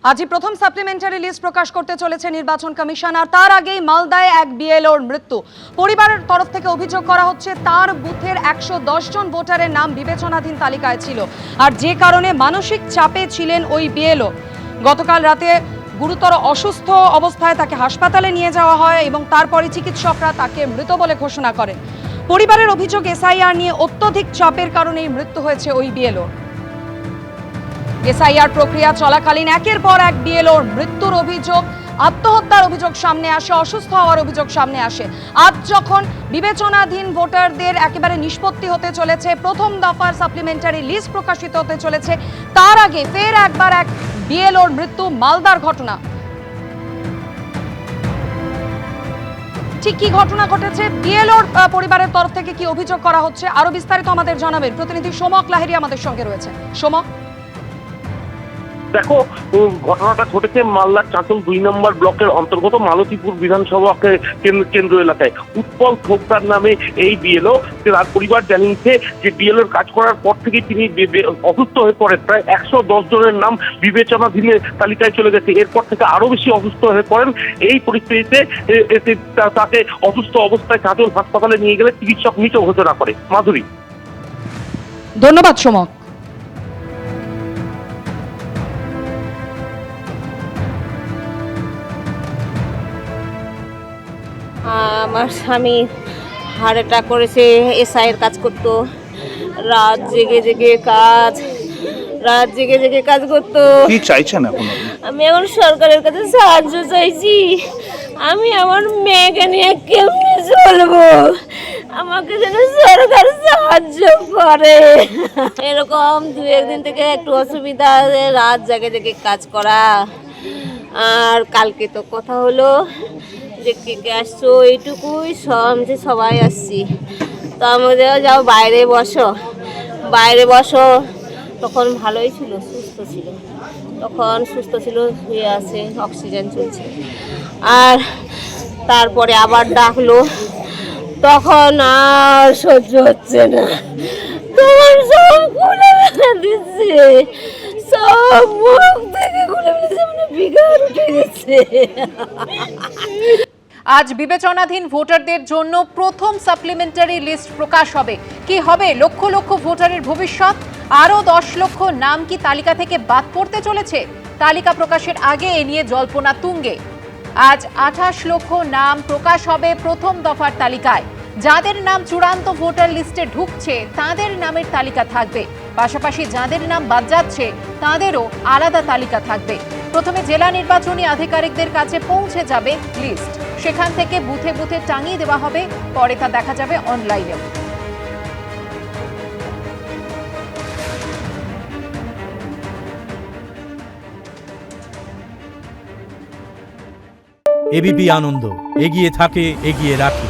আজই প্রথম supplementary list প্রকাশ করতে চলেছে নির্বাচন কমিশন। আর তার আগেই মালদায় এক বিএলওর মৃত্যু। পরিবারের তরফ থেকে অভিযোগ করা হচ্ছে তার বুথের 110 জন ভোটারের নাম বিবেচনাধীন তালিকায় ছিল, আর যে কারণে মানসিক চাপে ছিলেন ওই বিএলও। গতকাল রাতে গুরুতর অসুস্থ অবস্থায় তাকে হাসপাতালে নিয়ে যাওয়া হয় এবং তারপরে চিকিৎসকরা তাকে মৃত বলে ঘোষণা করেন। পরিবারের অভিযোগ এসআইআর নিয়ে অত্যধিক চাপের কারণেই মৃত্যু হয়েছে ওই বিএলও। এসআইআর প্রক্রিয়া চলাকালীন একের পর এক বিএলওর মৃত্যুর অভিযোগ, আত্মহত্যার অভিযোগ সামনে আসে, অসুস্থ হওয়ার অভিযোগ সামনে আসে। আজ যখন বিবেচনাধীন ভোটারদের একেবারে নিষ্পত্তি হতে চলেছে, প্রথম দফার সাপ্লিমেন্টারি লিস্ট প্রকাশিত হতে চলেছে, তার আগে ফের একবার এক বিএলওর মৃত্যু। মালদার ঘটনা, ঠিক কি ঘটনা ঘটেছে, বিএলওর পরিবারের তরফ থেকে কি অভিযোগ করা হচ্ছে, আরো বিস্তারিত আমাদের জানাবেন প্রতিনিধি সোমক লাহিড়ী আমাদের সঙ্গে রয়েছে। সোমক, দেখো, ঘটনাটা ঘটেছে মালদার চাঁচল 2 নম্বর ব্লকের অন্তর্গত মালতীপুর বিধানসভা কেন্দ্র এলাকায়। উৎপল থোকদার নামে এই বিএলও, তার পরিবার জানিয়েছে যে বিএলওর কাজ করার পর থেকে তিনি অসুস্থ হয়ে পড়েন। প্রায় 110 জনের নাম বিবেচনাধীন তালিকায় চলে গেছে। এরপর থেকে আরো বেশি অসুস্থ হয়ে পড়েন। এই পরিস্থিতিতে তাকে অসুস্থ অবস্থায় চাঁচল হাসপাতালে নিয়ে গেলে চিকিৎসক মৃত ঘোষণা করে। মাধুরী, ধন্যবাদ সোমক। আমার স্বামী হার্ট অ্যাটাক করেছে, এসআইয়ের কাজ করতো, রাত জেগে জেগে কাজ করতো। কি চাইছেন এখন? আমি এখন সরকারের কাছে সাহায্য চাইছি। আমি আমার মেয়েকে নিয়ে কেমনে চলবো, আমাকে যেন সরকার সাহায্য করে। এরকম 2-1 দিন থেকে একটু অসুবিধা, রাত জেগে কাজ করা। আর কালকে তো কথা হলো যে কে আসছো, এইটুকুই যে সবাই আসছি। তো আমাদের যাও বাইরে বসো। তখন ভালোই ছিল, সুস্থ ছিল, শুয়ে আছে, অক্সিজেন চলছে। আর তারপরে আবার ডাকলো, তখন আর সহ্য হচ্ছে না, তখন সব খুলে দিচ্ছে, সব মুখ থেকে খুলে দিচ্ছে, মানে বিঘার উঠে গেছে। আজ বিবেচনাধীন ভোটারদের জন্য প্রথম সাপ্লিমেন্টারি লিস্ট প্রকাশ হবে। কি হবে লক্ষ লক্ষ ভোটারের ভবিষ্যৎ? আরও 10 লক্ষ নাম কি তালিকা থেকে বাদ পড়তে চলেছে? তালিকা প্রকাশের আগে এ নিয়ে জল্পনা তুঙ্গে। আজ 28 লক্ষ নাম প্রকাশ হবে প্রথম দফার তালিকায়। যাদের নাম চূড়ান্ত ভোটার লিস্টে ঢুকছে তাদের নামের তালিকা থাকবে, পাশাপাশি যাদের নাম বাদ যাচ্ছে তাদেরও আলাদা তালিকা থাকবে। প্রথমে জেলা নির্বাচনী আধিকারিকদের কাছে পৌঁছে যাবে লিস্ট, সেখান থেকে বুথে বুথে টাঙিয়ে দেওয়া হবে, পরে তা দেখা যাবে অনলাইনেও। এবিপি আনন্দ, এগিয়ে থাকে, এগিয়ে রাখে।